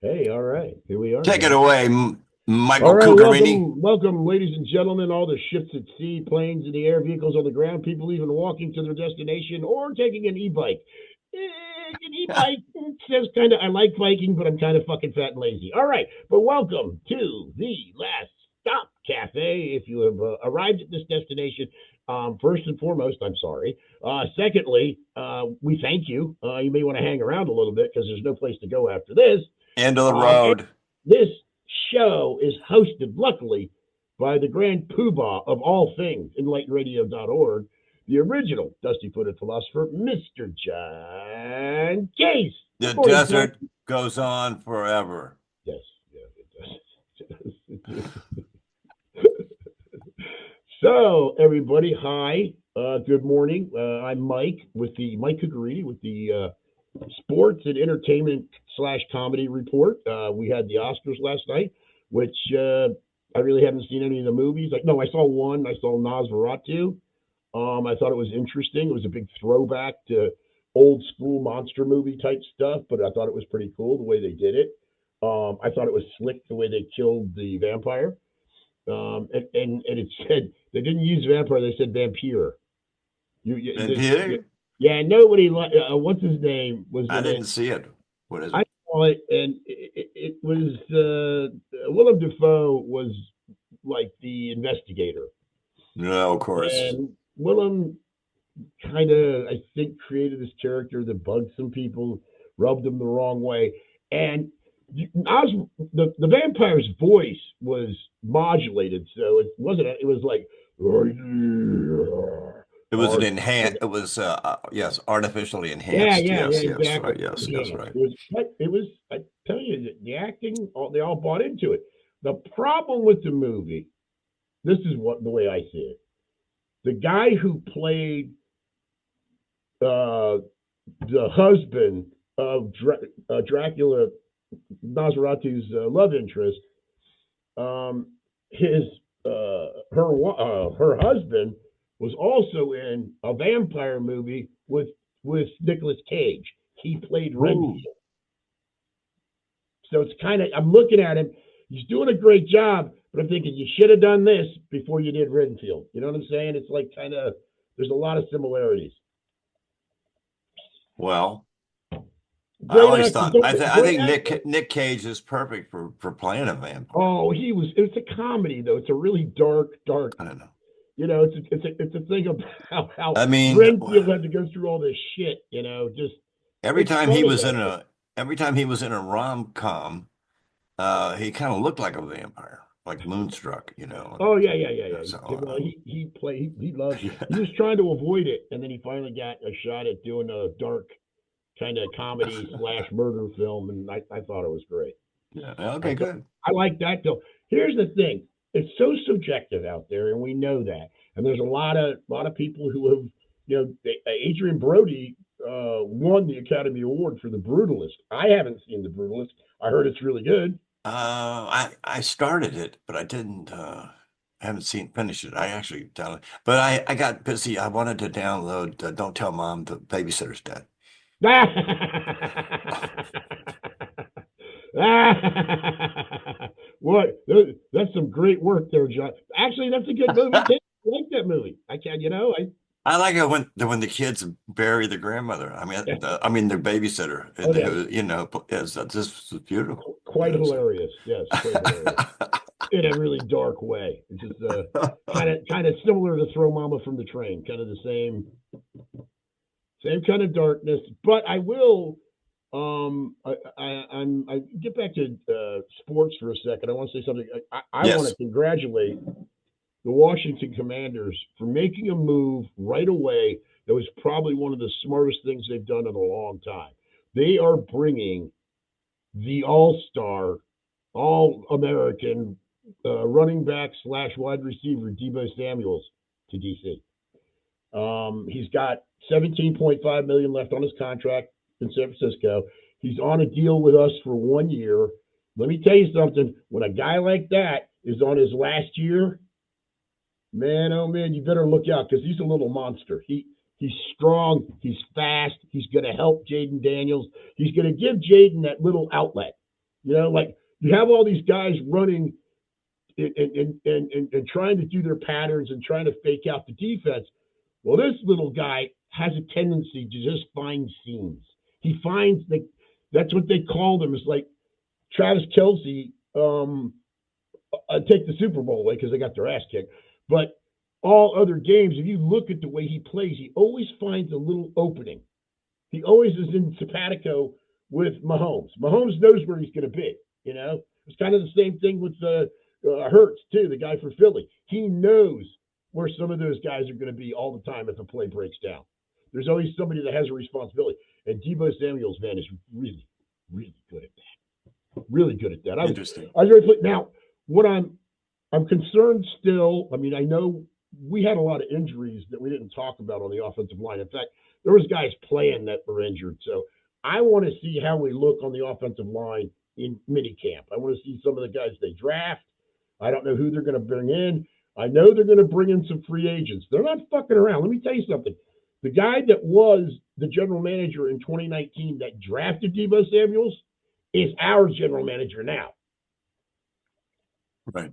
Hey, all right. Here we are, Take it guys. away, All Michael right, Cuccherini. welcome, ladies and gentlemen, all the ships at sea, planes in the air, vehicles on the ground, people even walking to their destination or taking an e-bike. An e-bike says kind of, I like biking, but I'm kind of fucking fat and lazy. All right, but welcome to the Last Stop Cafe. If you have arrived at this destination, first and foremost, I'm sorry. Secondly, we thank you. You may want to hang around a little bit because there's no place to go after this. End of the And road. this show is hosted, luckily, by the grand poobah of all things, enlightenradio.org, the original dusty footed philosopher, Mr. John Case. The Good morning, John. desert goes on forever. Yes, yeah, it does. So, everybody, hi. Good morning. I'm Mike with the Mike Cuccherini with the sports and entertainment slash comedy report. We had the Oscars last night, which I really haven't seen any of the movies. Like, no, I saw one. I saw Nosferatu. I thought it was interesting. It was a big throwback to old school monster movie type stuff, but I thought it was pretty cool the way they did it. I thought it was slick the way they killed the vampire. And it said they didn't use vampire; they said vampire. And Yeah, here, yeah, nobody. What's his name was I in it? didn't see it. What is I it? saw it, and it was Willem Dafoe was like the investigator, No, of course. and Willem kind of I think created this character that bugged some people, rubbed them the wrong way, and the vampire's voice was modulated, so it wasn't. It was like. It was an enhanced. It was yes, artificially Yeah, enhanced. yeah, yeah, Yes, exactly. right. Yes, Enhanced. right. It was, but it was. I tell you, the acting, they all bought into it. The problem with the movie, this is what the way I see it. The guy who played uh, the husband of Dracula, Nosferatu's love interest, um, his her husband was also in a vampire movie with Nicolas Cage. He played Ooh. Renfield. So it's kind of I'm looking at him. He's doing a great job, but I'm thinking you should have done this before you did Renfield. You know what I'm saying? It's like kind of there's a lot of similarities. Well, I Great always actor, thought I great think actor. Nick Cage is perfect for playing a vampire. Oh, he was. It's a comedy though. It's a really dark. I don't know. You know, it's a thing about how I mean, Renfield had to go through all this shit. You know, just every it's time he funny was in though. a rom-com, he kind of looked like a vampire, like Moonstruck, Oh yeah. So Well, he played. He loved. He was trying to avoid it, and then he finally got a shot at doing a dark kind of comedy slash murder film, and I thought it was great. yeah, I okay, thought good. I like that though. Here's the thing: it's so subjective out there, and we know that. And there's a lot of people who have, Adrian Brody won the Academy Award for The Brutalist. I haven't seen The Brutalist. I heard it's really good. I started it, but I haven't seen finished it. I actually downloaded, but I got busy. I wanted to download Don't Tell Mom the Babysitter's Dead. What? That's some great work there, John. Actually, that's a good movie too. I like that movie. I can, I like it when the kids bury the grandmother. I mean their babysitter, oh and yeah, is this was beautiful. quite So. hilarious. Yes, quite hilarious. In a really dark way. It's just kind of similar to Throw Mama from the Train, kind of the same kind of darkness. But I will I get back to sports for a second. I want to say something. I want to Yes. congratulate the Washington Commanders for making a move right away that was probably one of the smartest things they've done in a long time. They are bringing the all-star, all-American running back slash wide receiver Debo Samuels to DC. He's got 17.5 million left on his contract in San Francisco. He's on a deal with us for 1 year. Let me tell you something. When a guy like that is on his last year, man, oh man, you better look out because he's a little monster. He's strong. He's fast. He's going to help Jaden Daniels. He's going to give Jaden that little outlet. Like you have all these guys running and trying to do their patterns and trying to fake out the defense. Well, this little guy has a tendency to just find seams. He finds that's what they called him. Is like Travis Kelsey take the Super Bowl away because they got their ass kicked. But all other games, if you look at the way he plays, he always finds a little opening. He always is in simpatico with Mahomes. Mahomes knows where he's going to be. It's kind of the same thing with Hurts too, the guy for Philly. He knows where some of those guys are going to be all the time if the play breaks down. There's always somebody that has a responsibility, and Deebo Samuel's man is really, really good at that. Really good at that. Interesting. I was really now. What I'm concerned still. I mean, I know we had a lot of injuries that we didn't talk about on the offensive line. In fact, there was guys playing that were injured. So I want to see how we look on the offensive line in minicamp. I want to see some of the guys they draft. I don't know who they're going to bring in. I know they're going to bring in some free agents. They're not fucking around. Let me tell you something. The guy that was the general manager in 2019 that drafted Deebo Samuels is our general manager now. Right.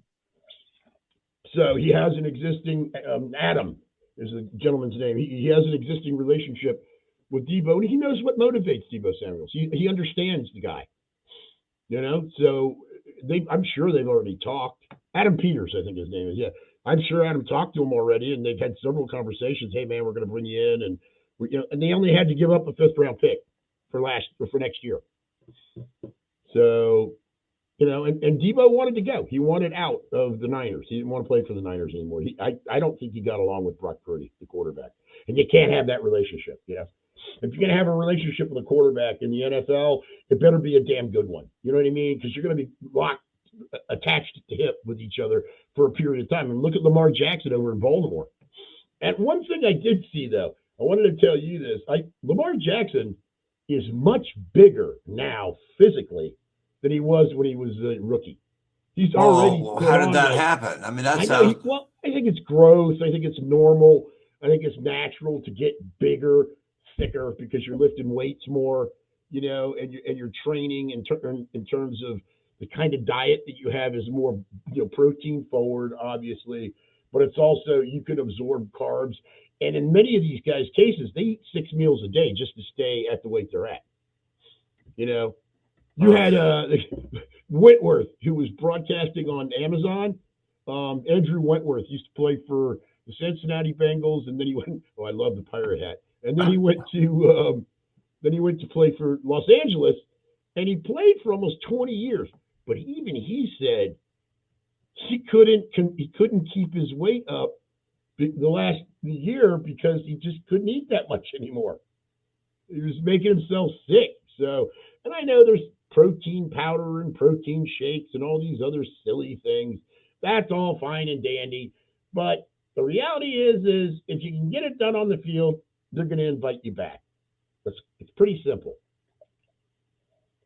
So he has an existing, Adam is the gentleman's name. He has an existing relationship with Deebo, and he knows what motivates Deebo Samuels. He understands the guy, So I'm sure they've already talked. Adam Peters, I think his name is. Yeah, I'm sure Adam talked to him already, and they've had several conversations. Hey, man, we're going to bring you in, and they only had to give up a 5th-round pick for next year. So. And Deebo wanted to go. He wanted out of the Niners. He didn't want to play for the Niners anymore. I don't think he got along with Brock Purdy, the quarterback. And you can't have that relationship, If you're going to have a relationship with a quarterback in the NFL, it better be a damn good one. You know what I mean? Because you're going to be attached to hip with each other for a period of time. And look at Lamar Jackson over in Baltimore. And one thing I did see, though, I wanted to tell you this. Lamar Jackson is much bigger now physically than he was when he was a rookie. He's already. How did that happen? I mean, I think it's growth. I think it's normal. I think it's natural to get bigger, thicker because you're lifting weights more, and you're training in terms of the kind of diet that you have is more, protein forward, obviously, but it's also you can absorb carbs. And in many of these guys' cases, they eat 6 meals a day just to stay at the weight they're at. You had Whitworth, who was broadcasting on Amazon. Andrew Whitworth used to play for the Cincinnati Bengals, and then he went. Oh, I love the pirate hat. And then he went to play for Los Angeles, and he played for almost 20 years. But even he said he couldn't keep his weight up the last year because he just couldn't eat that much anymore. He was making himself sick. So, and I know there's protein powder and protein shakes and all these other silly things. That's all fine and dandy. But the reality is if you can get it done on the field, they're going to invite you back. It's pretty simple.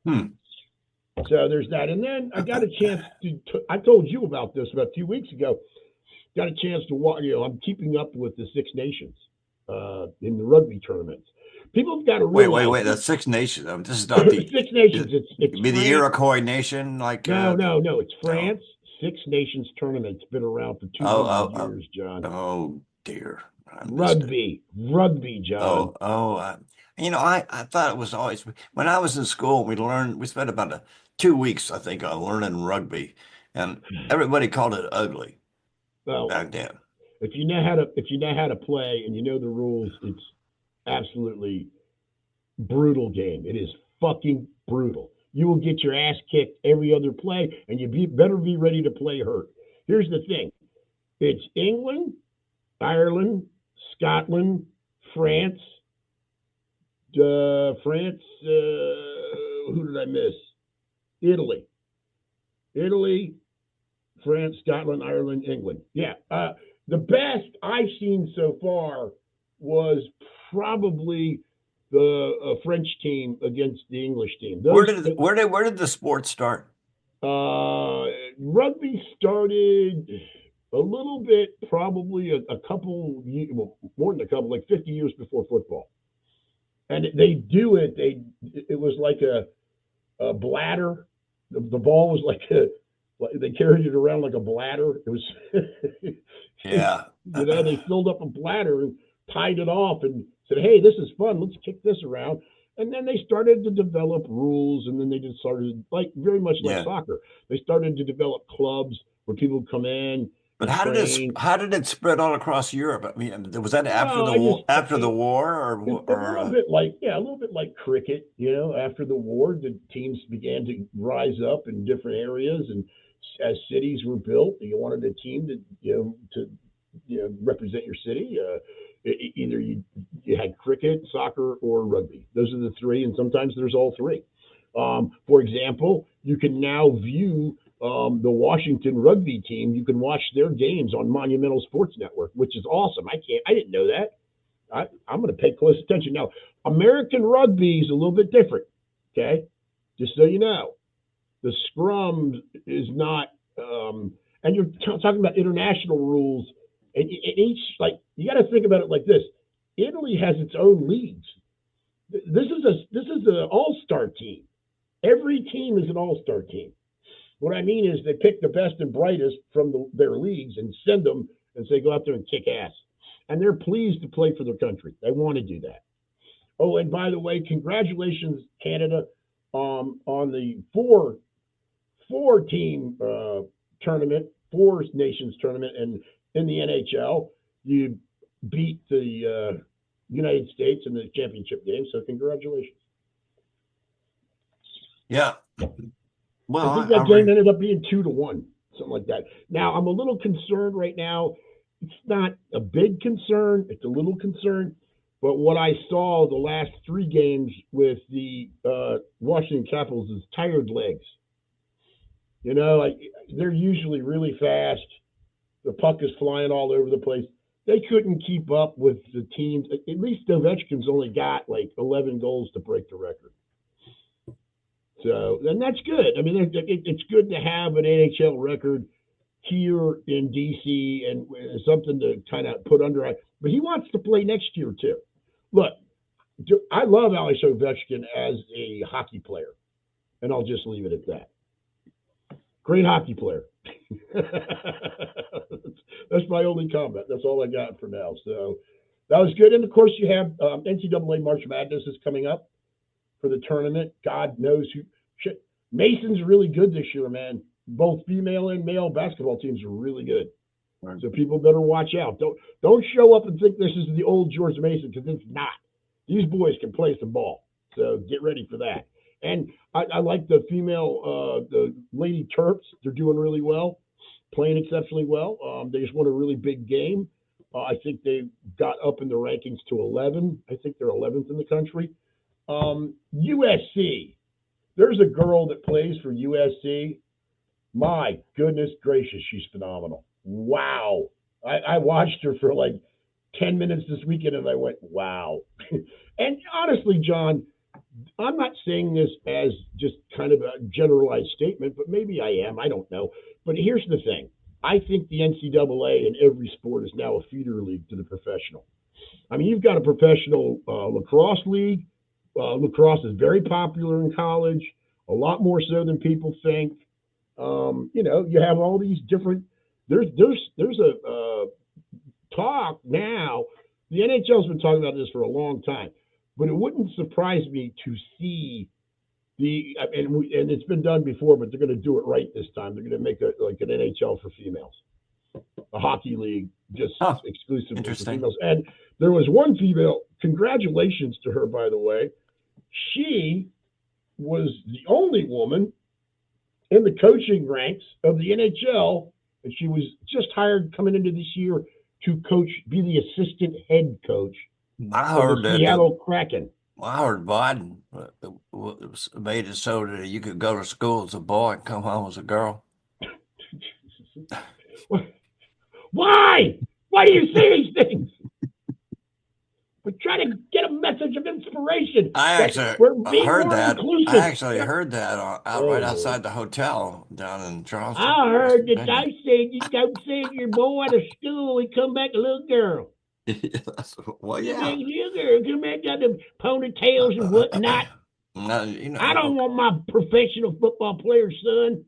So there's that. And then I got a chance I told you about this about 2 weeks ago. Got a chance to watch, I'm keeping up with the Six Nations in the rugby tournaments. People have got to realize. Wait. The Six Nations. This is not the Six Nations. It's the Iroquois nation. No. It's France. No. Six Nations tournament's been around for 200 years, John. Oh dear. Rugby, John. I thought it was always when I was in school. We spent about 2 weeks, I think, on learning rugby, and everybody called it ugly. Well, back then. If you know how to play and you know the rules, it's absolutely brutal game. It is fucking brutal. You will get your ass kicked every other play, and you better be ready to play hurt. Here's the thing. It's England, Ireland, Scotland, France. Who did I miss? Italy, France, Scotland, Ireland, England. Yeah. The best I've seen so far was probably the French team against the English team. Where did the sport start? Rugby started a little bit, probably a couple, more than a couple, like 50 years before football. And they do it. It was like a bladder The ball was like they carried it around like a bladder. It was, Yeah. they filled up a bladder and tied it off and said, "Hey, this is fun. Let's kick this around." And then they started to develop rules, and then they just started like very much like Yeah. soccer. They started to develop clubs where people would come in But and train. how did it spread all across Europe? I mean, was that Well, I just after the war a little bit like a little bit like cricket. After the war, the teams began to rise up in different areas, and as cities were built, you wanted a team to represent your city. Either you had cricket, soccer, or rugby. Those are the three, and sometimes there's all three. For example, you can now view the Washington rugby team. You can watch their games on Monumental Sports Network, which is awesome. I didn't know that. I'm going to pay close attention. Now, American rugby is a little bit different, okay? Just so you know. The scrum is not, and you're talking about international rules, and each, like, you got to think about it like this. Italy has its own leagues. This is an all-star team. Every team is an all-star team. What I mean is they pick the best and brightest from their leagues and send them and say, go out there and kick ass. And they're pleased to play for their country. They want to do that. Oh, and by the way, congratulations, Canada, on the four team tournament, four nations tournament, and in the NHL, you beat the United States in the championship game. So congratulations. Yeah. Well, I think that game ended up being 2-1, something like that. Now I'm a little concerned right now. It's not a big concern. It's a little concern. But what I saw the last three games with the Washington Capitals is tired legs. They're usually really fast. The puck is flying all over the place. They couldn't keep up with the teams. At least Ovechkin's only got like 11 goals to break the record. So, and that's good. I mean, it's good to have an NHL record here in DC and something to kind of put under. But he wants to play next year too. Look, I love Alex Ovechkin as a hockey player, and I'll just leave it at that. Great hockey player. That's my only comment. That's all I got for now. So that was good. And of course, you have NCAA March Madness is coming up for the tournament. God knows who. Shit. Mason's really good this year, man. Both female and male basketball teams are really good. Right. So people better watch out. Don't show up and think this is the old George Mason, because it's not. These boys can play some ball. So get ready for that. And I like the female, the Lady Terps. They're doing really well, playing exceptionally well. They just won a really big game. I think they got up in the rankings to 11. I think they're 11th in the country. USC. There's a girl that plays for USC. My goodness gracious, she's phenomenal. Wow. I watched her for like 10 minutes this weekend, and I went, wow. And honestly, John, I'm not saying this as just kind of a generalized statement, but maybe I am. I don't know. But here's the thing. I think the NCAA in every sport is now a feeder league to the professional. I mean, you've got a professional lacrosse league. Lacrosse is very popular in college, a lot more so than people think. You have all these different. There's a talk now. The NHL's been talking about this for a long time, but it wouldn't surprise me to see and it's been done before, but they're going to do it right this time. They're going to make an NHL for females, a hockey league just exclusively for females. And there was one female. Congratulations to her, by the way. She was the only woman in the coaching ranks of the NHL, and she was just hired coming into this year to be the assistant head coach of the Seattle Kraken. I heard Biden made it so that you could go to school as a boy and come home as a girl. Why? Why do you say these things? We're trying to get a message of inspiration. I actually heard that. Inclusive. I actually heard that right outside the hotel down in Charleston. I heard the guy said you don't send your boy to school and come back a little girl. Well, yeah. Little girl, come back got the ponytails and whatnot. I don't want my professional football player's son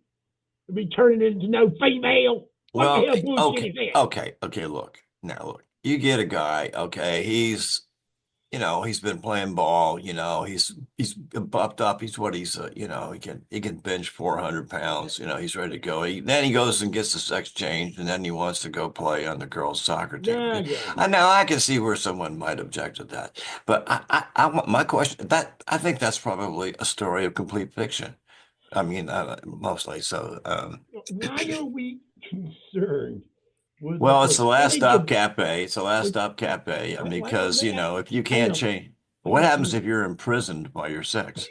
to be turning into no female. What the well, hell bullshit is that? okay. Look, now look, you get a guy. Okay, he's been playing ball. He's buffed up. He's what he's he can bench 400 pounds. He's ready to go. Then he goes and gets the sex change, and then he wants to go play on the girls' soccer team. Yeah, Okay, yeah. I can see where someone might object to that, but my question that I think that's probably a story of complete fiction. I mean, mostly so. Why are we concerned with the Well, it's the last percentage stop of cafe. It's the last with, stop cafe. I mean, well, because, if you hang can't on. change, Hang what on. happens if you're imprisoned by your sex?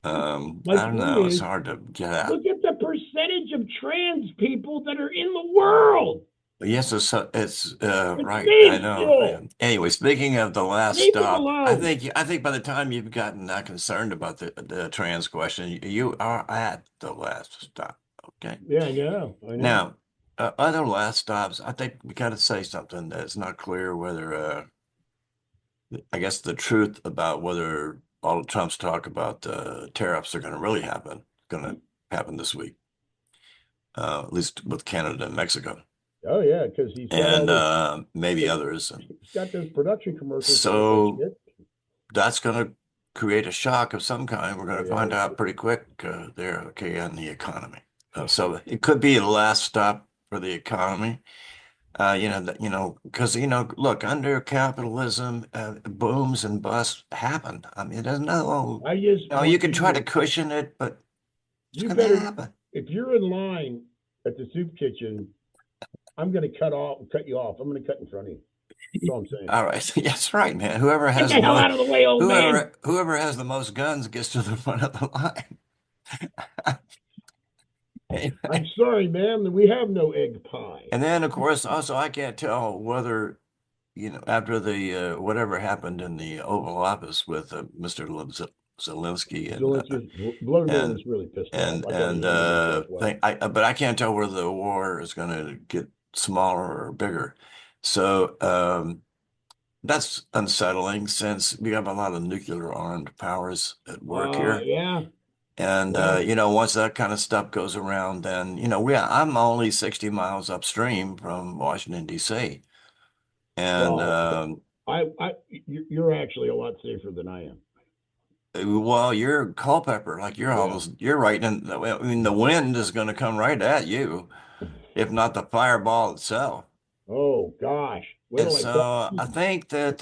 My I don't point know. It's is, hard to get at. look at the percentage of trans people that are in the world. But yes, it's It's right. I know. minuscule. Anyway, speaking of the last Leave them stop, alone. I think by the time you've gotten that concerned about the trans question, you are at the last stop. Okay. Yeah, I know. I know. Now, other last stops, I think we got to say something that's not clear whether I guess the truth about whether all of Trump's talk about tariffs are going to really going to happen this week, at least with Canada and Mexico, Oh yeah, because he's got all and those. maybe others. And He's got those production commercials for that so shit. that's going to create a shock of some kind. We're Oh going to yeah. find out pretty quick there, okay, on the economy. So it could be the last stop for the economy. Because look, under capitalism, booms and busts happen. I mean, there's no, I just you want can you try to to. cushion it, but it's You going to better. happen. If you're in line at the soup kitchen, I'm going to cut you off. I'm going to cut in front of you. That's all I'm saying. All right, that's right, man. Whoever Get has the the hell most, out of the way, old man. whoever has the most guns gets to the front of the line. I'm sorry, ma'am. We have no egg pie. And then, of course, also I can't tell whether after the whatever happened in the Oval Office with Mr. Zelensky Zelensky, Vladimir and was really pissed off. and I thought he and handled himself well. but I can't tell whether the war is going to get smaller or bigger. So that's unsettling since we have a lot of nuclear armed powers at work here. Yeah, And yeah. once that kind of stuff goes around, then I'm only 60 miles upstream from Washington, D.C. And Well, you're actually a lot safer than I am. well, you're Culpeper, like Yeah. you're right in. I mean, the wind is going to come right at you, if not the fireball itself. Oh gosh. Wait And till I tell. so I think that,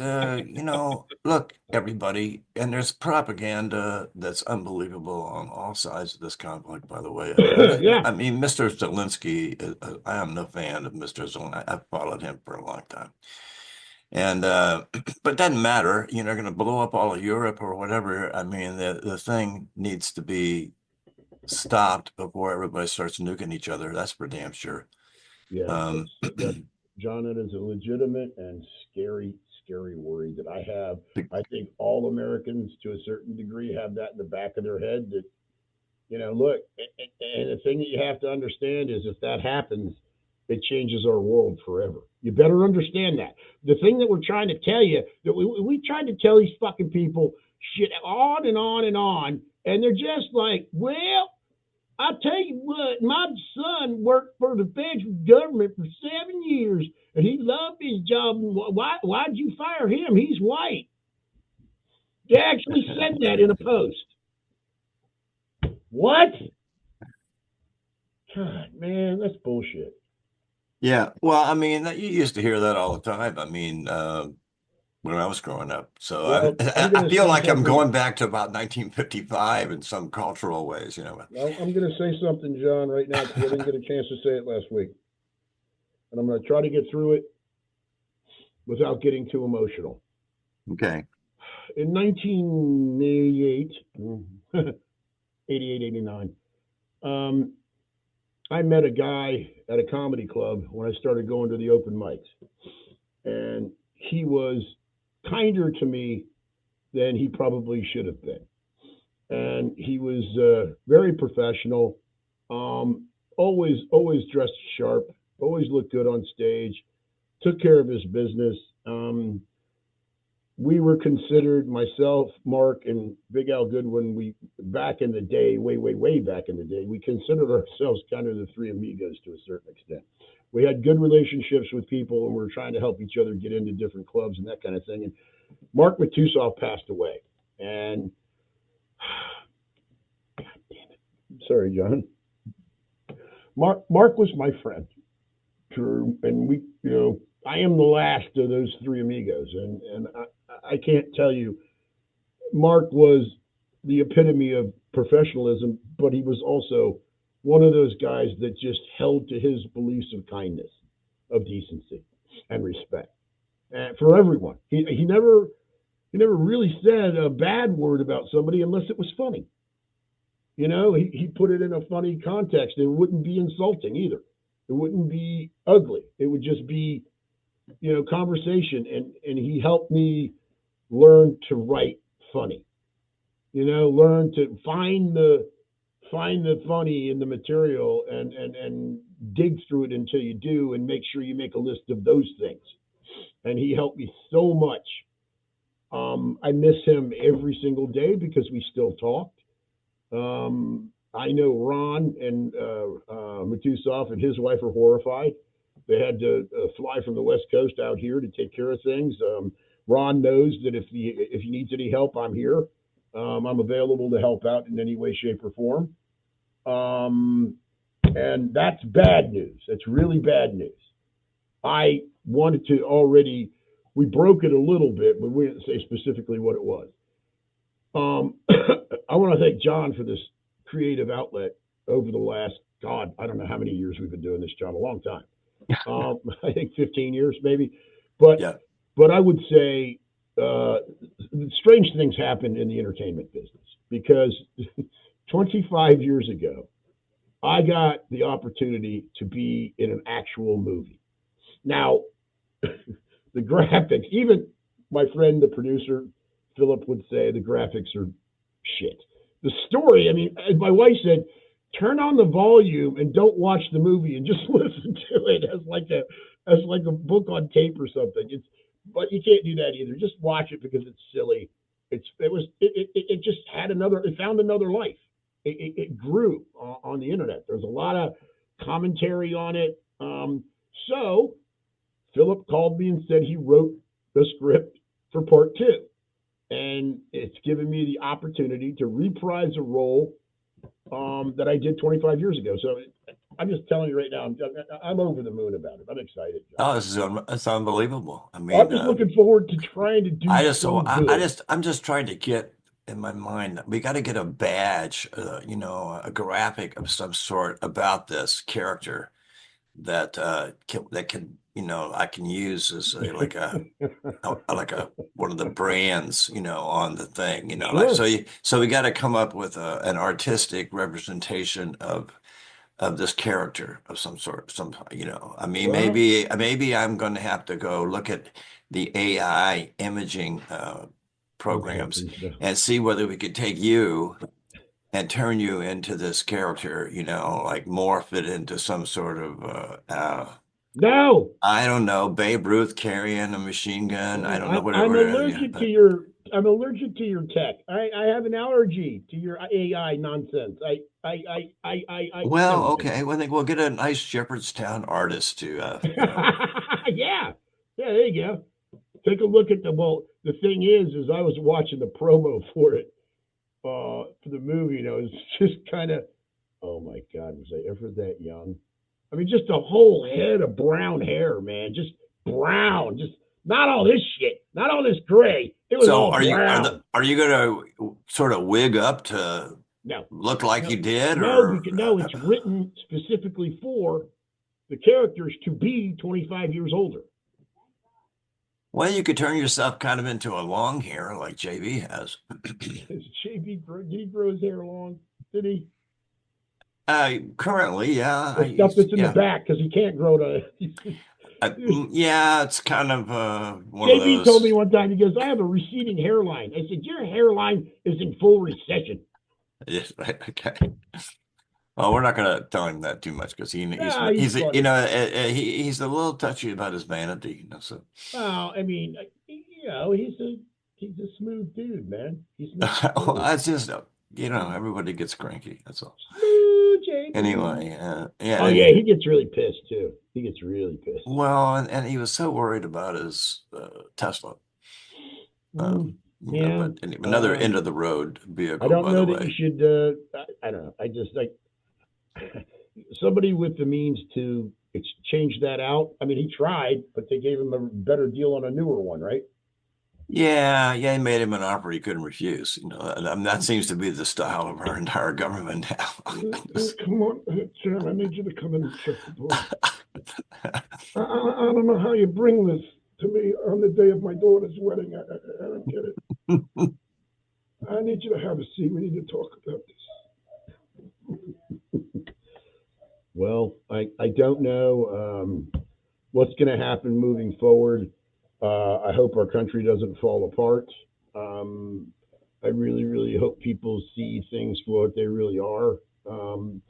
look, everybody, and there's propaganda that's unbelievable on all sides of this conflict, by the way. Yeah. I mean, Mr. Zelensky, I am no fan of Mr. Zelensky. I've followed him for a long time. And, but it doesn't matter. They're going to blow up all of Europe or whatever. I mean, the thing needs to be stopped before everybody starts nuking each other. That's for damn sure. Yeah. Um, That's John. It is a legitimate and scary, scary worry that I have. I think all Americans, to a certain degree, have that in the back of their head. That look, and the thing that you have to understand is if that happens, it changes our world forever. You better understand that. The thing that we're trying to tell you, that we tried to tell these fucking people shit on and on and on, and they're just like, well, I tell you what, my son worked for the federal government for 7 years, and he loved his job. Why'd you fire him? He's white. They actually said that in a post. What? God, man, that's bullshit. Yeah, well, I mean, you used to hear that all the time. I mean, when I was growing up. So Well, I'm I going to feel say like I'm something. going back to about 1955 in some cultural ways. Well, I'm going to say something, John, right now because I didn't get a chance to say it last week, and I'm going to try to get through it without getting too emotional. Okay. In 1988, 88, 89, I met a guy at a comedy club when I started going to the open mics, and he was kinder to me than he probably should have been. And he was very professional, always dressed sharp, always looked good on stage, took care of his business. we were considered, myself, Mark, and Big Al Goodwin. We back in the day, way, way, way back in the day, we considered ourselves kind of the three amigos to a certain extent. We had good relationships with people, and we were trying to help each other get into different clubs and that kind of thing. And Mark Matusoff passed away, and sorry, John. Mark was my friend, Drew, and we, I am the last of those three amigos, and I can't tell you, Mark was the epitome of professionalism, but he was also one of those guys that just held to his beliefs of kindness, of decency, and respect, and for everyone. He never really said a bad word about somebody unless it was funny. He put it in a funny context. It wouldn't be insulting either. It wouldn't be ugly. It would just be, conversation. And he helped me learn to write funny. Learn to find the funny in the material and dig through it until you do, and make sure you make a list of those things. And he helped me so much. I miss him every single day because we still talk. I know Ron and Matusoff and his wife are horrified. They had to fly from the West Coast out here to take care of things. Ron knows that if he needs any help, I'm here. I'm available to help out in any way, shape, or form. And that's bad news. That's really bad news. I wanted to already, we broke it a little bit, but we didn't say specifically what it was. I want to thank John for this creative outlet over the last, God, I don't know how many years we've been doing this, John, a long time. I think 15 years maybe. But Yeah. but I would say strange things happen in the entertainment business because 25 years ago, I got the opportunity to be in an actual movie. Now, the graphics, even my friend, the producer, Philip, would say the graphics are shit. The story, I mean, as my wife said, turn on the volume and don't watch the movie and just listen to it as like a book on tape or something. But you can't do that either. Just watch it because it's silly. It just had it found another life. It grew on the internet. There's a lot of commentary on it. So Philip called me and said he wrote the script for part two. And it's given me the opportunity to reprise a role that I did 25 years ago. So I'm just telling you right now, I'm over the moon about it. I'm excited, John. Oh, it's unbelievable. I I'm mean, just looking forward to trying to do so good. I'm just trying to get in my mind. We got to get a badge, a graphic of some sort about this character that can, I can use as like a one of the brands, on the thing, like Sure. so we got to come up with an artistic representation of this character of some sort, I mean, Well, maybe I'm going to have to go look at the AI imaging oh programs heavens no. and see whether we could take you and turn you into this character, like morph it into some sort of No. I don't know, Babe Ruth carrying a machine gun. I don't know I'm whatever. Yeah, allergic to your tech. I have an allergy to your AI nonsense. well, Never mind. okay. Well, I think we'll get a nice Shepherdstown artist to, Yeah. Yeah, there you go. Take a look at the thing is I was watching the promo for it, for the movie, it's just kind of, oh my God, was I ever that young? I mean, just a whole head of brown hair, man. Just brown. Just not all this shit. Not all this gray. It was So all brown. are you going to sort of wig up to No, look like no, you did, no, or because no, it's written specifically for the characters to be 25 years older. well, you could turn yourself kind of into a long hair like JB has. Is JB, did he grow his hair long? Did he? Currently, yeah, The stuff that's in the yeah, back because he can't grow to. yeah, it's kind of one of JB told me those. one time, he goes, I have a receding hairline. I said, your hairline is in full recession. Yes, right, okay. Well, we're not going to tell him that too much because Ah, he's funny. he's a little touchy about his vanity, So Well, I mean, he's a smooth dude, man. He's not Well, smooth. it's just, everybody gets cranky. That's all. Smooth Jalen. Anyway, yeah. Oh yeah, he gets really pissed too. He gets really pissed. Well, and he was so worried about his Tesla. Mm, yeah. But another Um, end of the road I vehicle, don't by the know that you way. should. I don't know. I just like somebody with the means to change that out. I mean, he tried, but they gave him a better deal on a newer one, right? Yeah, he made him an offer he couldn't refuse. And that seems to be the style of our entire government now. Come on, Sam. I need you to come in and check the boys. I don't know how you bring this to me on the day of my daughter's wedding. I don't get it. I need you to have a seat. We need to talk about this. Well, I don't know what's going to happen moving forward. I hope our country doesn't fall apart. Um, I really, really hope people see things for what they really are. Um,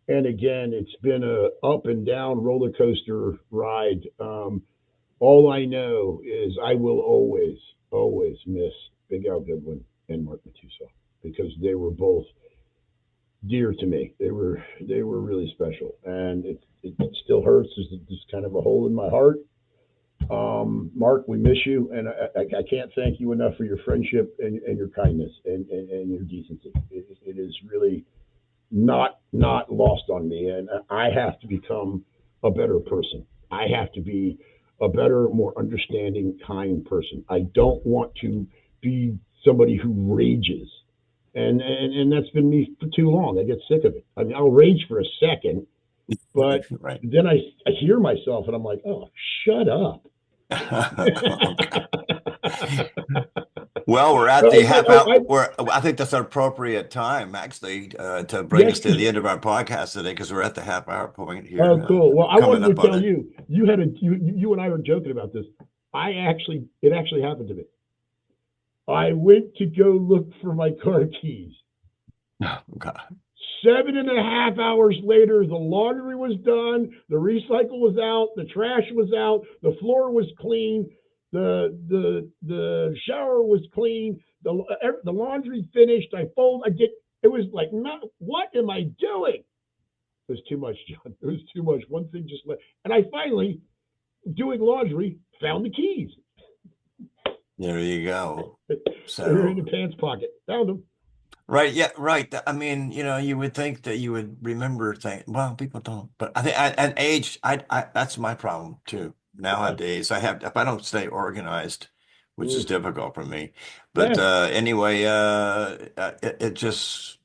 and again, it's been a up and down roller coaster ride. All I know is I will always, always miss Big Al Goodwin and Mark Matusow because they were both dear to me. They were really special, and it still hurts. There's just kind of a hole in my heart. Mark, we miss you, and I can't thank you enough for your friendship and your kindness and your decency. It is really not lost on me, and I have to become a better person. I have to be a better, more understanding, kind person. I don't want to be somebody who rages, and that's been me for too long. I get sick of it. I mean, I'll rage for a second, but Right. then I hear myself, and I'm like, oh, shut up. Okay. Well, we're at the half hour. I think that's an appropriate time, actually, to bring yes, us to the end of our podcast today, because we're at the half hour point oh, here, cool. Well, I coming wanted up to on tell it. you, you and I were joking about this. It actually happened to me. I went to go look for my car keys. Oh, God. 7.5 hours later, the laundry was done, the recycle was out, the trash was out, the floor was clean, the shower was clean, the laundry finished. I get. It was like, not what am I doing? It was too much, John. It was too much. One thing just left, and I finally, doing laundry, found the keys. There you go. They're in the So, pants pocket. Found them. right. Yeah, right. I mean, you would think that you would remember things. Well, people don't. But I think at age, that's my problem too. Yeah. Nowadays, if I don't stay organized, which is Mm. difficult for me. But Yes. anyway, it just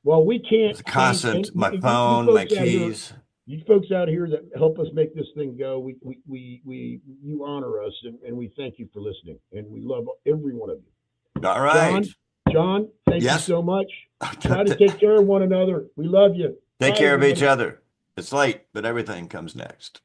Well, we can't it's a thank and constant. My you phone, my folks out here. keys. You folks out here that help us make this thing go. You honor us, and we thank you for listening, and we love every one of you. All right. John, John, thank you Yes. so much. Try to take care of one another. We love you. Take Bye, care of each everybody. other. It's late, but everything comes next.